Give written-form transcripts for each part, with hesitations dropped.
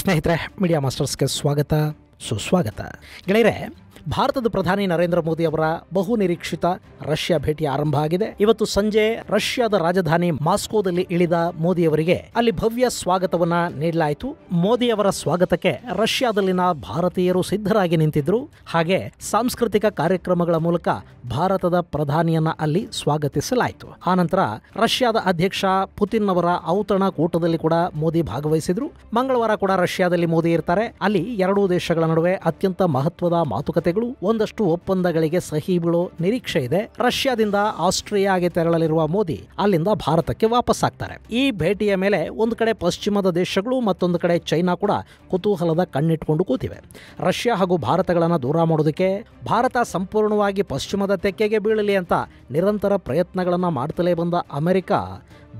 ಸ್ನೇಹಿತರೆ, ಮೀಡಿಯಾ ಮಾಸ್ಟರ್ಸ್ಗೆ ಸ್ವಾಗತ ಸುಸ್ವಾಗತ. ಗೆಳೆಯರೆ, ಭಾರತದ ಪ್ರಧಾನಿ ನರೇಂದ್ರ ಮೋದಿ ಅವರ ಬಹು ನಿರೀಕ್ಷಿತ ರಷ್ಯಾ ಭೇಟಿ ಆರಂಭ ಆಗಿದೆ. ಇವತ್ತು ಸಂಜೆ ರಷ್ಯಾದ ರಾಜಧಾನಿ ಮಾಸ್ಕೋದಲ್ಲಿ ಇಳಿದ ಮೋದಿ ಅವರಿಗೆ ಅಲ್ಲಿ ಭವ್ಯ ಸ್ವಾಗತವನ್ನ ನೀಡಲಾಯಿತು. ಮೋದಿ ಅವರ ಸ್ವಾಗತಕ್ಕೆ ರಷ್ಯಾದಲ್ಲಿನ ಭಾರತೀಯರು ಸಿದ್ಧರಾಗಿ ನಿಂತಿದ್ರು. ಹಾಗೆ ಸಾಂಸ್ಕೃತಿಕ ಕಾರ್ಯಕ್ರಮಗಳ ಮೂಲಕ ಭಾರತದ ಪ್ರಧಾನಿಯನ್ನ ಅಲ್ಲಿ ಸ್ವಾಗತಿಸಲಾಯಿತು. ಆನಂತರ ರಷ್ಯಾದ ಅಧ್ಯಕ್ಷ ಪುತಿನ್ ಅವರ ಔತಣ ಕೂಟದಲ್ಲಿ ಕೂಡ ಮೋದಿ ಭಾಗವಹಿಸಿದ್ರು. ಮಂಗಳವಾರ ಕೂಡ ರಷ್ಯಾದಲ್ಲಿ ಮೋದಿ ಇರ್ತಾರೆ. ಅಲ್ಲಿ ಎರಡೂ ದೇಶಗಳ ನಡುವೆ ಅತ್ಯಂತ ಮಹತ್ವದ ಮಾತುಕತೆ, ಒಂದಷ್ಟು ಒಪ್ಪಂದಗಳಿಗೆ ಸಹಿ ಬೀಳೋ ನಿರೀಕ್ಷೆ ಇದೆ. ರಷ್ಯಾದಿಂದ ಆಸ್ಟ್ರಿಯಾಗೆ ತೆರಳಲಿರುವ ಮೋದಿ ಅಲ್ಲಿಂದ ಭಾರತಕ್ಕೆ ವಾಪಸ್ ಆಗ್ತಾರೆ. ಈ ಭೇಟಿಯ ಮೇಲೆ ಒಂದು ಕಡೆ ಪಶ್ಚಿಮದ ದೇಶಗಳು, ಮತ್ತೊಂದು ಕಡೆ ಚೈನಾ ಕೂಡ ಕುತೂಹಲದ ಕಣ್ಣಿಟ್ಕೊಂಡು ಕೂತಿವೆ. ರಷ್ಯಾ ಹಾಗೂ ಭಾರತಗಳನ್ನು ದೂರ ಮಾಡೋದಕ್ಕೆ ಭಾರತ ಸಂಪೂರ್ಣವಾಗಿ ಪಶ್ಚಿಮದ ತೆಕ್ಕೆಗೆ ಬೀಳಲಿ ಅಂತ ನಿರಂತರ ಪ್ರಯತ್ನಗಳನ್ನು ಮಾಡ್ತಲೇ ಬಂದ ಅಮೆರಿಕ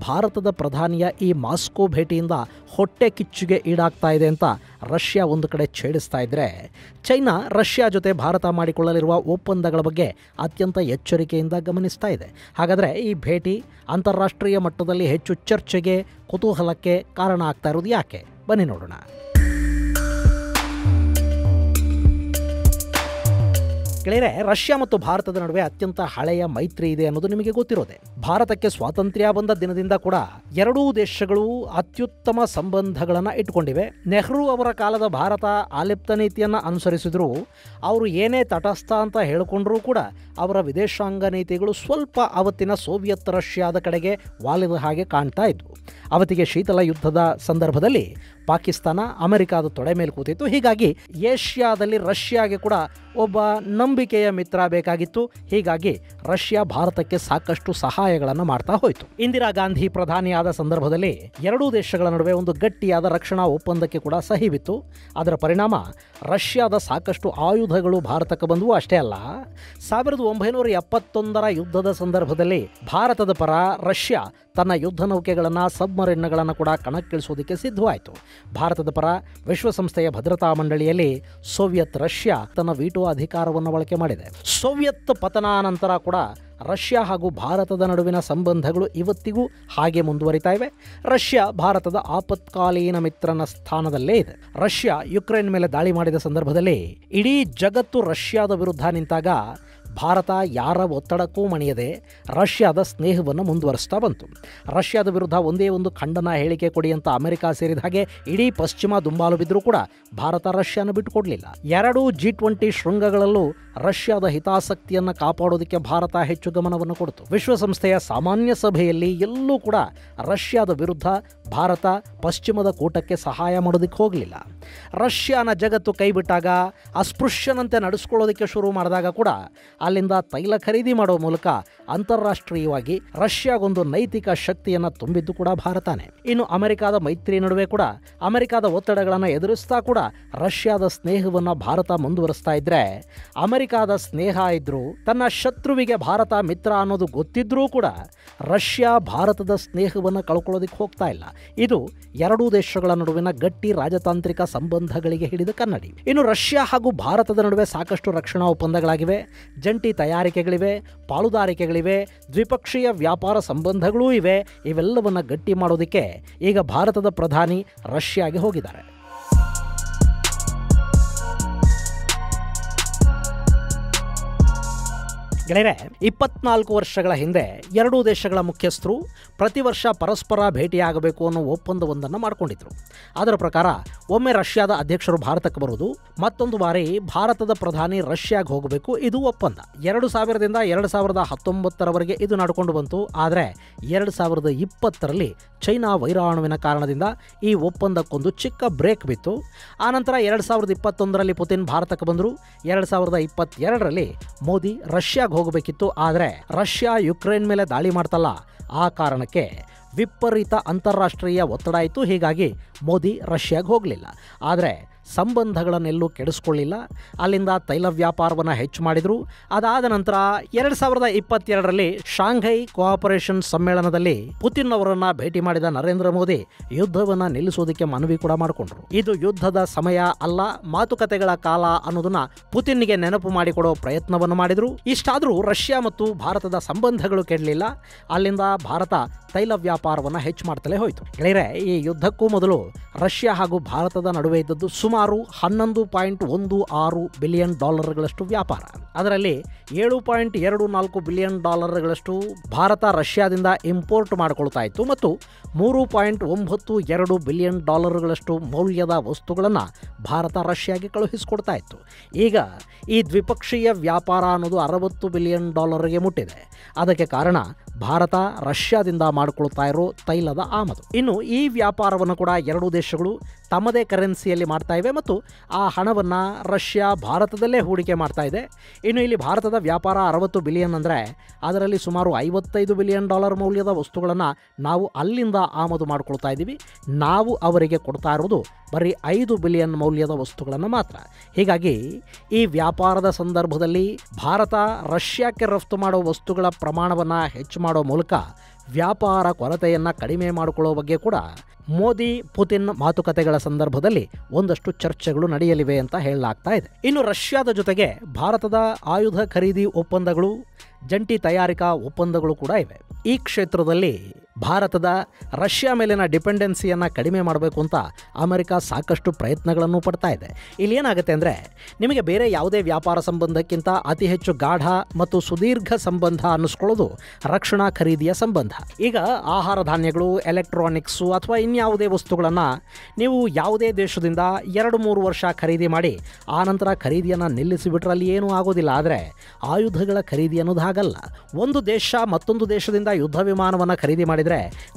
ಭಾರತದ ಪ್ರಧಾನಿಯ ಈ ಮಾಸ್ಕೋ ಭೇಟಿಯಿಂದ ಹೊಟ್ಟೆ ಕಿಚ್ಚುಗೆ ಈಡಾಗ್ತಾ ಇದೆ ಅಂತ ರಷ್ಯಾ ಒಂದು ಕಡೆ ಛೇಡಿಸ್ತಾ ಇದ್ರೆ, ಚೈನಾ ರಷ್ಯಾ ಜೊತೆ ಭಾರತ ಮಾಡಿಕೊಳ್ಳಲಿರುವ ಒಪ್ಪಂದಗಳ ಬಗ್ಗೆ ಅತ್ಯಂತ ಎಚ್ಚರಿಕೆಯಿಂದ ಗಮನಿಸ್ತಾ ಇದೆ. ಹಾಗಾದರೆ ಈ ಭೇಟಿ ಅಂತಾರಾಷ್ಟ್ರೀಯ ಮಟ್ಟದಲ್ಲಿ ಹೆಚ್ಚು ಚರ್ಚೆಗೆ, ಕುತೂಹಲಕ್ಕೆ ಕಾರಣ ಆಗ್ತಾ ಇರೋದು ಯಾಕೆ? ಬನ್ನಿ ನೋಡೋಣ. ಗೆಳೆಯರೆ, ರಷ್ಯಾ ಮತ್ತು ಭಾರತದ ನಡುವೆ ಅತ್ಯಂತ ಹಳೆಯ ಮೈತ್ರಿ ಇದೆ ಅನ್ನೋದು ನಿಮಗೆ ಗೊತ್ತಿರೋದೆ. ಭಾರತಕ್ಕೆ ಸ್ವಾತಂತ್ರ್ಯ ಬಂದ ದಿನದಿಂದ ಕೂಡ ಎರಡೂ ದೇಶಗಳು ಅತ್ಯುತ್ತಮ ಸಂಬಂಧಗಳನ್ನು ಇಟ್ಕೊಂಡಿವೆ. ನೆಹರು ಅವರ ಕಾಲದ ಭಾರತ ಆಲಿಪ್ತ ನೀತಿಯನ್ನು ಅನುಸರಿಸಿದ್ರು. ಅವರು ಏನೇ ತಟಸ್ಥ ಅಂತ ಹೇಳಿಕೊಂಡ್ರೂ ಕೂಡ ಅವರ ವಿದೇಶಾಂಗ ನೀತಿಗಳು ಸ್ವಲ್ಪ ಅವತ್ತಿನ ಸೋವಿಯತ್ ರಷ್ಯಾದ ಕಡೆಗೆ ವಾಲಿದ ಹಾಗೆ ಕಾಣ್ತಾ ಇದ್ವು. ಅವತ್ತಿಗೆ ಶೀತಲ ಯುದ್ಧದ ಸಂದರ್ಭದಲ್ಲಿ ಪಾಕಿಸ್ತಾನ ಅಮೆರಿಕಾದ ತೊಡೆ ಮೇಲೆ ಕೂತಿತ್ತು. ಹೀಗಾಗಿ ಏಷ್ಯಾದಲ್ಲಿ ರಷ್ಯಾಗೆ ಕೂಡ ಒಬ್ಬ ನಂಬಿಕೆಯ ಮಿತ್ರ ಬೇಕಾಗಿತ್ತು. ಹೀಗಾಗಿ ರಷ್ಯಾ ಭಾರತಕ್ಕೆ ಸಾಕಷ್ಟು ಸಹಾಯಗಳನ್ನು ಮಾಡ್ತಾ ಹೋಯಿತು. ಇಂದಿರಾ ಗಾಂಧಿ ಪ್ರಧಾನಿಯಾದ ಸಂದರ್ಭದಲ್ಲಿ ಎರಡೂ ದೇಶಗಳ ನಡುವೆ ಒಂದು ಗಟ್ಟಿಯಾದ ರಕ್ಷಣಾ ಒಪ್ಪಂದಕ್ಕೆ ಕೂಡ ಸಹಿ ಬಿತ್ತು. ಅದರ ಪರಿಣಾಮ ರಷ್ಯಾದ ಸಾಕಷ್ಟು ಆಯುಧಗಳು ಭಾರತಕ್ಕೆ ಬಂದವು. ಅಷ್ಟೇ ಅಲ್ಲ, 1971ರ ಯುದ್ಧದ ಸಂದರ್ಭದಲ್ಲಿ ಭಾರತದ ಪರ ರಷ್ಯಾ ತನ್ನ ಯುದ್ಧ ನೌಕೆಗಳನ್ನು, ಸಬ್ಮರಿನ್ಗಳನ್ನು ಕೂಡ ಕಣಕ್ಕಿಳಿಸೋದಕ್ಕೆ ಸಿದ್ಧವಾಯಿತು. ಭಾರತದ ಪರ ವಿಶ್ವಸಂಸ್ಥೆಯ ಭದ್ರತಾ ಮಂಡಳಿಯಲ್ಲಿ ಸೋವಿಯತ್ ರಷ್ಯಾ ತನ್ನ ವೀಟೋ ಅಧಿಕಾರವನ್ನು ಬಳಕೆ ಮಾಡಿದೆ. ಸೋವಿಯತ್ ಪತನಾನಂತರ ಕೂಡ ರಷ್ಯಾ ಹಾಗೂ ಭಾರತದ ನಡುವಿನ ಸಂಬಂಧಗಳು ಇವತ್ತಿಗೂ ಹಾಗೆ ಮುಂದುವರಿತಾ ಇವೆ. ರಷ್ಯಾ ಭಾರತದ ಆಪತ್ಕಾಲೀನ ಮಿತ್ರನ ಸ್ಥಾನದಲ್ಲೇ ಇದೆ. ರಷ್ಯಾ ಯುಕ್ರೇನ್ ಮೇಲೆ ದಾಳಿ ಮಾಡಿದ ಸಂದರ್ಭದಲ್ಲಿ ಇಡೀ ಜಗತ್ತು ರಷ್ಯಾದ ವಿರುದ್ಧ ನಿಂತಾಗ ಭಾರತ ಯಾರ ಒತ್ತಡಕ್ಕೂ ಮಣಿಯದೆ ರಷ್ಯಾದ ಸ್ನೇಹವನ್ನು ಮುಂದುವರಿಸ್ತಾ ಬಂತು. ರಷ್ಯಾದ ವಿರುದ್ಧ ಒಂದೇ ಒಂದು ಖಂಡನ ಹೇಳಿಕೆ ಕೊಡಿ ಅಂತ ಅಮೆರಿಕ ಸೇರಿದ ಹಾಗೆ ಇಡೀ ಪಶ್ಚಿಮ ದುಂಬಾಲು ಬಿದ್ದರೂ ಕೂಡ ಭಾರತ ರಷ್ಯಾನ ಬಿಟ್ಟುಕೊಡ್ಲಿಲ್ಲ. ಎರಡೂ G20 ಶೃಂಗಗಳಲ್ಲೂ ರಷ್ಯಾದ ಹಿತಾಸಕ್ತಿಯನ್ನು ಕಾಪಾಡೋದಕ್ಕೆ ಭಾರತ ಹೆಚ್ಚು ಗಮನವನ್ನು ಕೊಡ್ತು. ವಿಶ್ವಸಂಸ್ಥೆಯ ಸಾಮಾನ್ಯ ಸಭೆಯಲ್ಲಿ ಎಲ್ಲೂ ಕೂಡ ರಷ್ಯಾದ ವಿರುದ್ಧ ಭಾರತ ಪಶ್ಚಿಮದ ಕೂಟಕ್ಕೆ ಸಹಾಯ ಮಾಡೋದಕ್ಕೆ ಹೋಗಲಿಲ್ಲ. ರಷ್ಯಾನ ಜಗತ್ತು ಕೈ ಬಿಟ್ಟಾಗ, ಅಸ್ಪೃಶ್ಯನಂತೆ ನಡೆಸ್ಕೊಳ್ಳೋದಕ್ಕೆ ಶುರು ಮಾಡಿದಾಗ ಕೂಡ ಅಲ್ಲಿಂದ ತೈಲ ಖರೀದಿ ಮಾಡೋ ಮೂಲಕ ಅಂತಾರಾಷ್ಟ್ರೀಯವಾಗಿ ರಷ್ಯಾಗೊಂದು ನೈತಿಕ ಶಕ್ತಿಯನ್ನು ತುಂಬಿದ್ದು ಕೂಡ ಭಾರತನೇ. ಇನ್ನು ಅಮೆರಿಕಾದ ಮೈತ್ರಿ ನಡುವೆ ಕೂಡ ಅಮೆರಿಕಾದ ಒತ್ತಡಗಳನ್ನು ಎದುರಿಸ್ತಾ ಕೂಡ ರಷ್ಯಾದ ಸ್ನೇಹವನ್ನು ಭಾರತ ಮುಂದುವರಿಸ್ತಾ ಇದ್ರೆ, ಅಮೆರಿಕಾದ ಸ್ನೇಹ ಇದ್ರೂ ತನ್ನ ಶತ್ರುವಿಗೆ ಭಾರತ ಮಿತ್ರ ಅನ್ನೋದು ಗೊತ್ತಿದ್ರೂ ಕೂಡ ರಷ್ಯಾ ಭಾರತದ ಸ್ನೇಹವನ್ನು ಕಳ್ಕೊಳ್ಳೋದಕ್ಕೆ ಹೋಗ್ತಾ ಇಲ್ಲ. ಇದು ಎರಡೂ ದೇಶಗಳ ನಡುವಿನ ಗಟ್ಟಿ ರಾಜತಾಂತ್ರಿಕ ಸಂಬಂಧಗಳಿಗೆ ಹಿಡಿದ ಕನ್ನಡಿ. ಇನ್ನು ರಷ್ಯಾ ಹಾಗೂ ಭಾರತದ ನಡುವೆ ಸಾಕಷ್ಟು ರಕ್ಷಣಾ ಒಪ್ಪಂದಗಳಾಗಿವೆ, ಜಂಟಿ ತಯಾರಿಕೆಗಳಿವೆ, ಪಾಲುದಾರಿಕೆಗಳಿವೆ, ದ್ವಿಪಕ್ಷೀಯ ವ್ಯಾಪಾರ ಸಂಬಂಧಗಳೂ ಇವೆ. ಇವೆಲ್ಲವನ್ನ ಗಟ್ಟಿ ಮಾಡೋದಕ್ಕೆ ಈಗ ಭಾರತದ ಪ್ರಧಾನಿ ರಷ್ಯಾಗೆ ಹೋಗಿದ್ದಾರೆ. ಗೆಳೆಯರೆ, 24 ವರ್ಷಗಳ ಹಿಂದೆ ಎರಡೂ ದೇಶಗಳ ಮುಖ್ಯಸ್ಥರು ಪ್ರತಿ ವರ್ಷ ಪರಸ್ಪರ ಭೇಟಿಯಾಗಬೇಕು ಅನ್ನೋ ಒಪ್ಪಂದವೊಂದನ್ನು ಮಾಡಿಕೊಂಡಿದ್ರು. ಅದರ ಪ್ರಕಾರ ಒಮ್ಮೆ ರಷ್ಯಾದ ಅಧ್ಯಕ್ಷರು ಭಾರತಕ್ಕೆ ಬರುವುದು, ಮತ್ತೊಂದು ಬಾರಿ ಭಾರತದ ಪ್ರಧಾನಿ ರಷ್ಯಾಗೆ ಹೋಗಬೇಕು. ಇದು ಒಪ್ಪಂದ 2000ರಿಂದ 2019ರವರೆಗೆ ಇದು ನಡ್ಕೊಂಡು ಬಂತು. ಆದರೆ 2020ರಲ್ಲಿ ಚೈನಾ ವೈರಾಣುವಿನ ಕಾರಣದಿಂದ ಈ ಒಪ್ಪಂದಕ್ಕೊಂದು ಚಿಕ್ಕ ಬ್ರೇಕ್ ಬಿತ್ತು. ಆನಂತರ 2021ರಲ್ಲಿ ಪುತಿನ್ ಭಾರತಕ್ಕೆ ಬಂದರು. 2022ರಲ್ಲಿ ಮೋದಿ ರಷ್ಯಾಗೆ ಹೋಗಬೇಕಿತ್ತು. ಆದರೆ ರಷ್ಯಾ ಯುಕ್ರೇನ್ ಮೇಲೆ ದಾಳಿ ಮಾಡ್ತಲ್ಲ, ಆ ಕಾರಣಕ್ಕೆ ವಿಪರೀತ ಅಂತಾರಾಷ್ಟ್ರೀಯ ಒತ್ತಡ ಇತ್ತು. ಹೀಗಾಗಿ ಮೋದಿ ರಷ್ಯಾಗೆ ಹೋಗಲಿಲ್ಲ. ಆದರೆ ಸಂಬಂಧಗಳನ್ನೆಲ್ಲೂ ಕೆಡಿಸ್ಕೊಳ್ಳಿಲ್ಲ. ಅಲ್ಲಿಂದ ತೈಲ ವ್ಯಾಪಾರವನ್ನು ಹೆಚ್ಚು ಮಾಡಿದರು. ಅದಾದ ನಂತರ 2022ರಲ್ಲಿ ಶಾಂಘೈ ಕೋಆಪರೇಷನ್ ಸಮ್ಮೇಳನದಲ್ಲಿ ಪುತಿನ್ ಅವರನ್ನ ಭೇಟಿ ಮಾಡಿದ ನರೇಂದ್ರ ಮೋದಿ ಯುದ್ಧವನ್ನು ನಿಲ್ಲಿಸೋದಕ್ಕೆ ಮನವಿ ಕೂಡ ಮಾಡಿಕೊಂಡ್ರು. ಇದು ಯುದ್ಧದ ಸಮಯ ಅಲ್ಲ, ಮಾತುಕತೆಗಳ ಕಾಲ ಅನ್ನೋದನ್ನ ಪುತಿನ್ಗೆ ನೆನಪು ಮಾಡಿಕೊಡೋ ಪ್ರಯತ್ನವನ್ನು ಮಾಡಿದ್ರು. ಇಷ್ಟಾದರೂ ರಷ್ಯಾ ಮತ್ತು ಭಾರತದ ಸಂಬಂಧಗಳು ಕೆಡಲಿಲ್ಲ. ಅಲ್ಲಿಂದ ಭಾರತ ತೈಲ ವ್ಯಾಪಾರ ವ್ಯಾಪಾರವನ್ನು ಹೆಚ್ಚು ಮಾಡ್ತಲೇ ಹೋಯಿತು. ಗೆಳೆಯರೆ, ಈ ಯುದ್ಧಕ್ಕೂ ಮೊದಲು ರಷ್ಯಾ ಹಾಗೂ ಭಾರತದ ನಡುವೆ ಇದ್ದದ್ದು ಸುಮಾರು $11.16 ಬಿಲಿಯನ್ ವ್ಯಾಪಾರ. ಅದರಲ್ಲಿ $7.24 ಬಿಲಿಯನ್ ಭಾರತ ರಷ್ಯಾದಿಂದ ಇಂಪೋರ್ಟ್ ಮಾಡಿಕೊಳ್ತಾ ಇತ್ತು ಮತ್ತು $3.92 ಬಿಲಿಯನ್ ಮೌಲ್ಯದ ವಸ್ತುಗಳನ್ನು ಭಾರತ ರಷ್ಯಾಗೆ ಕಳುಹಿಸಿಕೊಡ್ತಾ ಇತ್ತು. ಈಗ ಈ ದ್ವಿಪಕ್ಷೀಯ ವ್ಯಾಪಾರ ಅನ್ನೋದು $60 ಬಿಲಿಯನ್ ಮುಟ್ಟಿದೆ. ಅದಕ್ಕೆ ಕಾರಣ ಭಾರತ ರಷ್ಯಾದಿಂದ ಮಾಡಿಕೊಳ್ತಾ ಇರೋ ತೈಲದ ಆಮದು. ಇನ್ನು ಈ ವ್ಯಾಪಾರವನ್ನು ಕೂಡ ಎರಡೂ ದೇಶಗಳು ತಮ್ಮದೇ ಕರೆನ್ಸಿಯಲ್ಲಿ ಮಾಡ್ತಾ ಇವೆ ಮತ್ತು ಆ ಹಣವನ್ನು ರಷ್ಯಾ ಭಾರತದಲ್ಲೇ ಹೂಡಿಕೆ ಮಾಡ್ತಾ ಇದೆ. ಇನ್ನು ಇಲ್ಲಿ ಭಾರತದ ವ್ಯಾಪಾರ 60 ಬಿಲಿಯನ್ ಅಂದರೆ ಅದರಲ್ಲಿ ಸುಮಾರು $55 ಬಿಲಿಯನ್ ಮೌಲ್ಯದ ವಸ್ತುಗಳನ್ನು ನಾವು ಅಲ್ಲಿಂದ ಆಮದು ಮಾಡ್ಕೊಳ್ತಾ ಇದ್ದೀವಿ. ನಾವು ಅವರಿಗೆ ಕೊಡ್ತಾ ಇರೋದು ಬರೀ 5 ಬಿಲಿಯನ್ ಮೌಲ್ಯದ ವಸ್ತುಗಳನ್ನು ಮಾತ್ರ. ಹೀಗಾಗಿ ಈ ವ್ಯಾಪಾರದ ಸಂದರ್ಭದಲ್ಲಿ ಭಾರತ ರಷ್ಯಾಕ್ಕೆ ರಫ್ತು ಮಾಡೋ ವಸ್ತುಗಳ ಪ್ರಮಾಣವನ್ನು ಹೆಚ್ಚು ಮಾಡೋ ಮೂಲಕ ವ್ಯಾಪಾರ ಕೊರತೆಯನ್ನು ಕಡಿಮೆ ಮಾಡಿಕೊಳ್ಳೋ ಬಗ್ಗೆ ಕೂಡ ಮೋದಿ ಪುತಿನ್ ಮಾತುಕತೆಗಳ ಸಂದರ್ಭದಲ್ಲಿ ಒಂದಷ್ಟು ಚರ್ಚೆಗಳು ನಡೆಯಲಿವೆ ಅಂತ ಹೇಳಲಾಗ್ತಾ ಇದೆ. ಇನ್ನು ರಷ್ಯಾದ ಜೊತೆಗೆ ಭಾರತದ ಆಯುಧ ಖರೀದಿ ಒಪ್ಪಂದಗಳು, ಜಂಟಿ ತಯಾರಿಕಾ ಒಪ್ಪಂದಗಳು ಕೂಡ ಇವೆ. ಈ ಕ್ಷೇತ್ರದಲ್ಲಿ ಭಾರತದ ರಷ್ಯಾ ಮೇಲಿನ ಡಿಪೆಂಡೆನ್ಸಿಯನ್ನು ಕಡಿಮೆ ಮಾಡಬೇಕು ಅಂತ ಅಮೆರಿಕ ಸಾಕಷ್ಟು ಪ್ರಯತ್ನಗಳನ್ನು ಪಡ್ತಾ ಇದೆ. ಇಲ್ಲಿ ಏನಾಗುತ್ತೆ ಅಂದರೆ, ನಿಮಗೆ ಬೇರೆ ಯಾವುದೇ ವ್ಯಾಪಾರ ಸಂಬಂಧಕ್ಕಿಂತ ಅತಿ ಹೆಚ್ಚು ಗಾಢ ಮತ್ತು ಸುದೀರ್ಘ ಸಂಬಂಧ ಅನ್ನಿಸ್ಕೊಳ್ಳೋದು ರಕ್ಷಣಾ ಖರೀದಿಯ ಸಂಬಂಧ. ಈಗ ಆಹಾರ ಧಾನ್ಯಗಳು, ಎಲೆಕ್ಟ್ರಾನಿಕ್ಸು ಅಥವಾ ಇನ್ಯಾವುದೇ ವಸ್ತುಗಳನ್ನು ನೀವು ಯಾವುದೇ ದೇಶದಿಂದ 2-3 ವರ್ಷ ಖರೀದಿ ಮಾಡಿ ಆನಂತರ ಖರೀದಿಯನ್ನು ನಿಲ್ಲಿಸಿಬಿಟ್ರೆ ಅಲ್ಲಿ ಏನೂ ಆಗೋದಿಲ್ಲ. ಆದರೆ ಆಯುಧಗಳ ಖರೀದಿ ಅನ್ನೋದು ಹಾಗಲ್ಲ. ಒಂದು ದೇಶ ಮತ್ತೊಂದು ದೇಶದಿಂದ ಯುದ್ಧ ವಿಮಾನವನ್ನು ಖರೀದಿ ಮಾಡಿದರೆ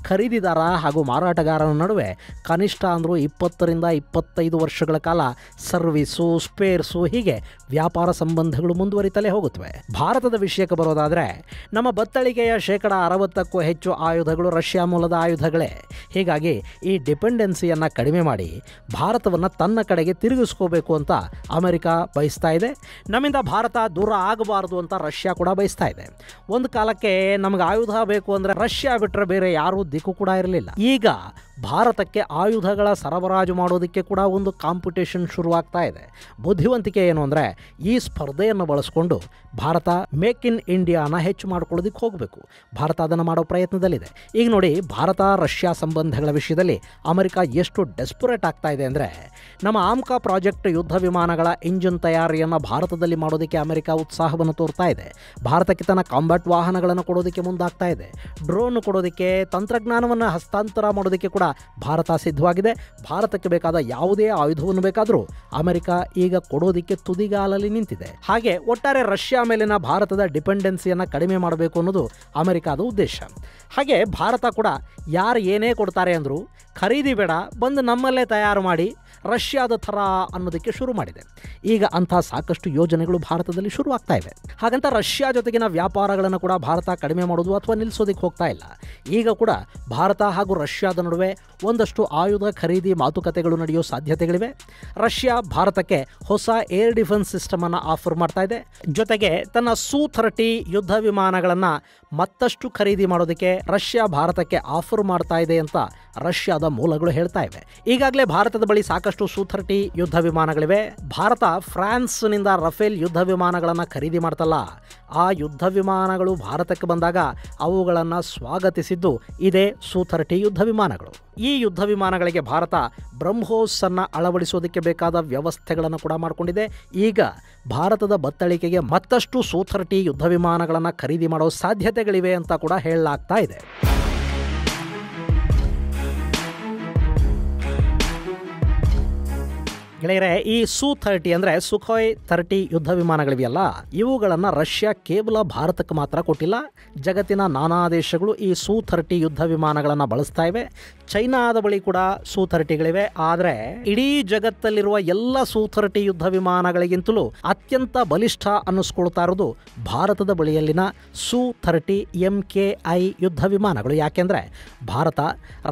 ಖರೀದಿದಾರ ಹಾಗೂ ಮಾರಾಟಗಾರನ ನಡುವೆ ಕನಿಷ್ಠ ಅಂದರೂ 20ರಿಂದ 25 ವರ್ಷಗಳ ಕಾಲ ಸರ್ವಿಸು, ಸ್ಪೇರ್ಸು, ಹೀಗೆ ವ್ಯಾಪಾರ ಸಂಬಂಧಗಳು ಮುಂದುವರಿತಲೇ ಹೋಗುತ್ತವೆ. ಭಾರತದ ವಿಷಯಕ್ಕೆ ಬರೋದಾದರೆ ನಮ್ಮ ಬತ್ತಳಿಕೆಯ 60%ಕ್ಕೂ ಹೆಚ್ಚು ಆಯುಧಗಳು ರಷ್ಯಾ ಮೂಲದ ಆಯುಧಗಳೇ. ಹೀಗಾಗಿ ಈ ಡಿಪೆಂಡೆನ್ಸಿಯನ್ನು ಕಡಿಮೆ ಮಾಡಿ ಭಾರತವನ್ನು ತನ್ನ ಕಡೆಗೆ ತಿರುಗಿಸ್ಕೋಬೇಕು ಅಂತ ಅಮೆರಿಕ ಬಯಸ್ತಾ ಇದೆ. ನಮ್ಮಿಂದ ಭಾರತ ದೂರ ಆಗಬಾರದು ಅಂತ ರಷ್ಯಾ ಕೂಡ ಬಯಸ್ತಾ ಇದೆ. ಒಂದು ಕಾಲಕ್ಕೆ ನಮಗೆ ಆಯುಧ ಬೇಕು ಅಂದರೆ ರಷ್ಯಾ ಬಿಟ್ಟರೆ ಬೇರೆ ಯಾರೂ ದಿಕ್ಕು ಕೂಡ ಇರಲಿಲ್ಲ. ಈಗ ಭಾರತಕ್ಕೆ ಆಯುಧಗಳ ಸರಬರಾಜು ಮಾಡೋದಕ್ಕೆ ಕೂಡ ಒಂದು ಕಾಂಪಿಟೇಷನ್ ಶುರುವಾಗ್ತಾ ಇದೆ. ಬುದ್ಧಿವಂತಿಕೆ ಏನು ಅಂದರೆ, ಈ ಸ್ಪರ್ಧೆಯನ್ನು ಬಳಸ್ಕೊಂಡು ಭಾರತ ಮೇಕ್ ಇನ್ ಇಂಡಿಯಾನ ಹೆಚ್ಚು ಮಾಡ್ಕೊಳ್ಳೋದಕ್ಕೆ ಹೋಗಬೇಕು. ಭಾರತ ಅದನ್ನು ಮಾಡೋ ಪ್ರಯತ್ನದಲ್ಲಿದೆ. ಈಗ ನೋಡಿ, ಭಾರತ ರಷ್ಯಾ ಸಂಬಂಧಗಳ ವಿಷಯದಲ್ಲಿ ಅಮೆರಿಕ ಎಷ್ಟು ಡೆಸ್ಪರೇಟ್ ಆಗ್ತಾ ಇದೆ ಅಂದರೆ, ನಮ್ಮ ಆಮ್ಕಾ ಪ್ರಾಜೆಕ್ಟ್ ಯುದ್ಧ ವಿಮಾನಗಳ ಇಂಜಿನ್ ತಯಾರಿಯನ್ನು ಭಾರತದಲ್ಲಿ ಮಾಡೋದಕ್ಕೆ ಅಮೆರಿಕ ಉತ್ಸಾಹವನ್ನು ತೋರ್ತಾ ಇದೆ. ಭಾರತಕ್ಕೆ ತನ್ನ ಕಾಂಬ್ಯಾಟ್ ವಾಹನಗಳನ್ನು ಕೊಡೋದಕ್ಕೆ ಮುಂದಾಗ್ತಾ ಇದೆ. ಡ್ರೋನ್ ಕೊಡೋದಕ್ಕೆ, ತಂತ್ರಜ್ಞಾನವನ್ನು ಹಸ್ತಾಂತರ ಮಾಡೋದಕ್ಕೆ ಕೂಡ ಭಾರತ ಸಿದ್ಧವಾಗಿದೆ. ಭಾರತಕ್ಕೆ ಬೇಕಾದ ಯಾವುದೇ ಆಯುಧವನ್ನು ಬೇಕಾದರೂ ಅಮೆರಿಕ ಈಗ ಕೊಡೋದಕ್ಕೆ ತುದಿಗಾಲಲ್ಲಿ ನಿಂತಿದೆ. ಹಾಗೆ ಒಟ್ಟಾರೆ ರಷ್ಯಾ ಮೇಲಿನ ಭಾರತದ ಡಿಪೆಂಡೆನ್ಸಿಯನ್ನು ಕಡಿಮೆ ಮಾಡಬೇಕು ಅನ್ನೋದು ಅಮೆರಿಕದ ಉದ್ದೇಶ. ಹಾಗೆ ಭಾರತ ಕೂಡ ಯಾರು ಏನೇ ಕೊಡ್ತಾರೆ ಅಂದರೂ ಖರೀದಿ ಬೇಡ, ಬಂದು ನಮ್ಮಲ್ಲೇ ತಯಾರು ಮಾಡಿ ರಷ್ಯಾದ ಥರ ಅನ್ನೋದಕ್ಕೆ ಶುರು ಮಾಡಿದೆ. ಈಗ ಅಂಥ ಸಾಕಷ್ಟು ಯೋಜನೆಗಳು ಭಾರತದಲ್ಲಿ ಶುರುವಾಗ್ತಾ ಇವೆ. ಹಾಗಂತ ರಷ್ಯಾ ಜೊತೆಗಿನ ವ್ಯಾಪಾರಗಳನ್ನು ಕೂಡ ಭಾರತ ಕಡಿಮೆ ಮಾಡೋದು ಅಥವಾ ನಿಲ್ಲಿಸೋದಕ್ಕೆ ಹೋಗ್ತಾ ಇಲ್ಲ. ಈಗ ಕೂಡ ಭಾರತ ಹಾಗೂ ರಷ್ಯಾದ ನಡುವೆ ಒಂದಷ್ಟು ಆಯುಧ ಖರೀದಿ ಮಾತುಕತೆಗಳು ನಡೆಯೋ ಸಾಧ್ಯತೆಗಳಿವೆ. ರಷ್ಯಾ ಭಾರತಕ್ಕೆ ಹೊಸ ಏರ್ ಡಿಫೆನ್ಸ್ ಸಿಸ್ಟಮನ್ನು ಆಫರ್ ಮಾಡ್ತಾ ಇದೆ. ಜೊತೆಗೆ ತನ್ನ Su-30 ಯುದ್ಧ ವಿಮಾನಗಳನ್ನು ಮತ್ತಷ್ಟು ಖರೀದಿ ಮಾಡೋದಕ್ಕೆ ರಷ್ಯಾ ಭಾರತಕ್ಕೆ ಆಫರ್ ಮಾಡ್ತಾ ಇದೆ ಅಂತ ರಷ್ಯಾದ ಮೂಲಗಳು ಹೇಳ್ತಾ ಇವೆ. ಈಗಾಗಲೇ ಭಾರತದ ಬಳಿ ಸಾಕಷ್ಟು Su-30 ಯುದ್ಧ ವಿಮಾನಗಳಿವೆ. ಭಾರತ ಫ್ರಾನ್ಸ್ನಿಂದ ರಫೇಲ್ ಯುದ್ಧ ವಿಮಾನಗಳನ್ನು ಖರೀದಿ ಮಾಡ್ತಲ್ಲ, ಆ ಯುದ್ಧ ವಿಮಾನಗಳು ಭಾರತಕ್ಕೆ ಬಂದಾಗ ಅವುಗಳನ್ನು ಸ್ವಾಗತಿಸಿದ್ದು ಇದೇ Su-30 ಯುದ್ಧ ವಿಮಾನಗಳು. ಈ ಯುದ್ಧ ವಿಮಾನಗಳಿಗೆ ಭಾರತ ಬ್ರಹ್ಮೋಸ್ ಅನ್ನು ಅಳವಡಿಸೋದಕ್ಕೆ ಬೇಕಾದ ವ್ಯವಸ್ಥೆಗಳನ್ನು ಕೂಡ ಮಾಡಿಕೊಂಡಿದೆ. ಈಗ ಭಾರತದ ಬತ್ತಳಿಕೆಗೆ ಮತ್ತಷ್ಟು Su-30 ಯುದ್ಧ ವಿಮಾನಗಳನ್ನು ಖರೀದಿ ಮಾಡೋ ಸಾಧ್ಯತೆಗಳಿವೆ ಅಂತ ಕೂಡ ಹೇಳಲಾಗ್ತಾ ಇದೆ. ಗೆಳೆಯರೆ, ಈ Su-30 ಅಂದರೆ ಸುಖೋಯ್ 30 ಯುದ್ಧ ವಿಮಾನಗಳಿವೆಯಲ್ಲ, ಇವುಗಳನ್ನು ರಷ್ಯಾ ಕೇವಲ ಭಾರತಕ್ಕೆ ಮಾತ್ರ ಕೊಟ್ಟಿಲ್ಲ. ಜಗತ್ತಿನ ನಾನಾ ದೇಶಗಳು ಈ Su-30 ಯುದ್ಧ ವಿಮಾನಗಳನ್ನು ಬಳಸ್ತಾ ಇವೆ. ಚೈನಾದ ಬಳಿ ಕೂಡ Su-30ಗಳಿವೆ. ಆದರೆ ಇಡೀ ಜಗತ್ತಲ್ಲಿರುವ ಎಲ್ಲ Su-30 ಯುದ್ಧ ವಿಮಾನಗಳಿಗಿಂತಲೂ ಅತ್ಯಂತ ಬಲಿಷ್ಠ ಅನ್ನಿಸ್ಕೊಳ್ತಾ ಇರೋದು ಭಾರತದ ಬಳಿಯಲ್ಲಿನ Su-30 MKI ಯುದ್ಧ ವಿಮಾನಗಳು. ಯಾಕೆಂದರೆ ಭಾರತ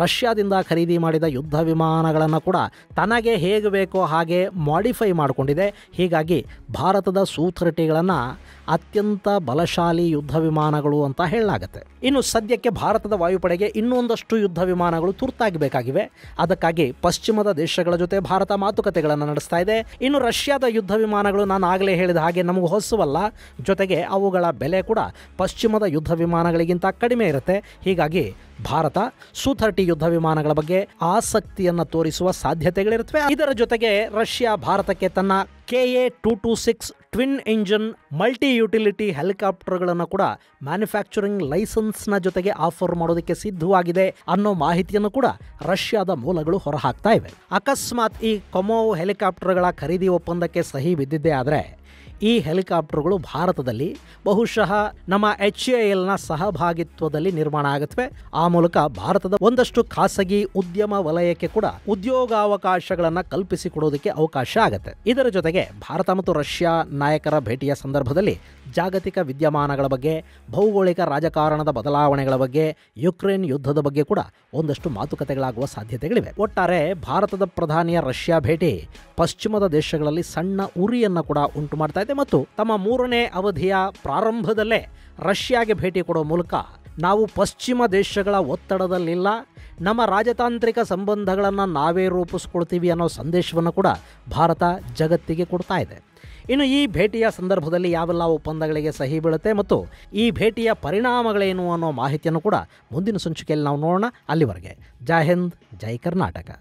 ರಷ್ಯಾದಿಂದ ಖರೀದಿ ಮಾಡಿದ ಯುದ್ಧ ವಿಮಾನಗಳನ್ನು ಕೂಡ ತನಗೆ ಹೇಗೆ ಬೇಕೋ ಹಾಗೆ ಮಾಡಿಫೈ ಮಾಡಿಕೊಂಡಿದೆ. ಹೀಗಾಗಿ ಭಾರತದ Su-30ಗಳನ್ನು ಅತ್ಯಂತ ಬಲಶಾಲಿ ಯುದ್ಧ ವಿಮಾನಗಳು ಅಂತ ಹೇಳಲಾಗುತ್ತೆ. ಇನ್ನು ಸದ್ಯಕ್ಕೆ ಭಾರತದ ವಾಯುಪಡೆಗೆ ಇನ್ನೊಂದಷ್ಟು ಯುದ್ಧ ವಿಮಾನಗಳು ತುರ್ತಾಗಿ ಬೇಕಾಗಿವೆ. ಅದಕ್ಕಾಗಿ ಪಶ್ಚಿಮದ ದೇಶಗಳ ಜೊತೆ ಭಾರತ ಮಾತುಕತೆಗಳನ್ನು ನಡೆಸ್ತಾ ಇದೆ. ಇನ್ನು ರಷ್ಯಾದ ಯುದ್ಧ ವಿಮಾನಗಳು ನಾನು ಆಗಲೇ ಹೇಳಿದ ಹಾಗೆ ನಮಗೆ ಹೊಸವಲ್ಲ, ಜೊತೆಗೆ ಅವುಗಳ ಬೆಲೆ ಕೂಡ ಪಶ್ಚಿಮದ ಯುದ್ಧ ವಿಮಾನಗಳಿಗಿಂತ ಕಡಿಮೆ ಇರುತ್ತೆ. ಹೀಗಾಗಿ ಭಾರತ ಸು-30 ಯುದ್ಧ ವಿಮಾನಗಳ ಬಗ್ಗೆ ಆಸಕ್ತಿಯನ್ನು ತೋರಿಸುವ ಸಾಧ್ಯತೆಗಳಿರುತ್ತವೆ. ಇದರ ಜೊತೆಗೆ ರಷ್ಯಾ ಭಾರತಕ್ಕೆ ತನ್ನ KA-226 twin engine multi utility ಹೆಲಿಕಾಪ್ಟರ್ಗಳನ್ನು ಕೂಡ ಮ್ಯಾನುಫ್ಯಾಕ್ಚರಿಂಗ್ ಲೈಸೆನ್ಸ್ನ ಜೊತೆಗೆ ಆಫರ್ ಮಾಡೋದಕ್ಕೆ ಸಿದ್ಧವಾಗಿದೆ ಅನ್ನೋ ಮಾಹಿತಿಯನ್ನು ಕೂಡ ರಷ್ಯಾದ ಮೂಲಗಳು ಹೊರಹಾಕ್ತಾ ಇವೆ. ಅಕಸ್ಮಾತ್ ಈ ಕೊಮೋವ್ ಹೆಲಿಕಾಪ್ಟರ್ಗಳ ಖರೀದಿ ಒಪ್ಪಂದಕ್ಕೆ ಸಹಿ ಬಿದ್ದಿದ್ದೇ ಆದರೆ ಈ ಹೆಲಿಕಾಪ್ಟರ್ಗಳು ಭಾರತದಲ್ಲಿ ಬಹುಶಃ ನಮ್ಮ HALನ ಸಹಭಾಗಿತ್ವದಲ್ಲಿ ನಿರ್ಮಾಣ ಆಗುತ್ತವೆ. ಆ ಮೂಲಕ ಭಾರತದ ಒಂದಷ್ಟು ಖಾಸಗಿ ಉದ್ಯಮ ವಲಯಕ್ಕೆ ಕೂಡ ಉದ್ಯೋಗಾವಕಾಶಗಳನ್ನು ಕಲ್ಪಿಸಿಕೊಡೋದಕ್ಕೆ ಅವಕಾಶ ಆಗುತ್ತೆ. ಇದರ ಜೊತೆಗೆ ಭಾರತ ಮತ್ತು ರಷ್ಯಾ ನಾಯಕರ ಭೇಟಿಯ ಸಂದರ್ಭದಲ್ಲಿ ಜಾಗತಿಕ ವಿದ್ಯಮಾನಗಳ ಬಗ್ಗೆ, ಭೌಗೋಳಿಕ ರಾಜಕಾರಣದ ಬದಲಾವಣೆಗಳ ಬಗ್ಗೆ, ಯುಕ್ರೇನ್ ಯುದ್ಧದ ಬಗ್ಗೆ ಕೂಡ ಒಂದಷ್ಟು ಮಾತುಕತೆಗಳಾಗುವ ಸಾಧ್ಯತೆಗಳಿವೆ. ಒಟ್ಟಾರೆ ಭಾರತದ ಪ್ರಧಾನಿಯ ರಷ್ಯಾ ಭೇಟಿ ಪಶ್ಚಿಮದ ದೇಶಗಳಲ್ಲಿ ಸಣ್ಣ ಉರಿಯನ್ನು ಕೂಡ ಉಂಟು ಮಾಡ್ತಾ ಇದೆ ಮತ್ತು ತಮ್ಮ 3ನೇ ಅವಧಿಯ ಪ್ರಾರಂಭದಲ್ಲೇ ರಷ್ಯಾಗೆ ಭೇಟಿ ಕೊಡೋ ಮೂಲಕ ನಾವು ಪಶ್ಚಿಮ ದೇಶಗಳ ಒತ್ತಡದಲ್ಲಿಲ್ಲ, ನಮ್ಮ ರಾಜತಾಂತ್ರಿಕ ಸಂಬಂಧಗಳನ್ನು ನಾವೇ ರೂಪಿಸ್ಕೊಳ್ತೀವಿ ಅನ್ನೋ ಸಂದೇಶವನ್ನು ಕೂಡ ಭಾರತ ಜಗತ್ತಿಗೆ ಕೊಡ್ತಾ ಇದೆ. ಇನ್ನು ಈ ಭೇಟಿಯ ಸಂದರ್ಭದಲ್ಲಿ ಯಾವೆಲ್ಲ ಒಪ್ಪಂದಗಳಿಗೆ ಸಹಿ ಬೀಳುತ್ತೆ ಮತ್ತು ಈ ಭೇಟಿಯ ಪರಿಣಾಮಗಳೇನು ಅನ್ನೋ ಮಾಹಿತಿಯನ್ನು ಕೂಡ ಮುಂದಿನ ಸಂಚಿಕೆಯಲ್ಲಿ ನಾವು ನೋಡೋಣ. ಅಲ್ಲಿವರೆಗೆ ಜೈ ಹಿಂದ್, ಜೈ ಕರ್ನಾಟಕ.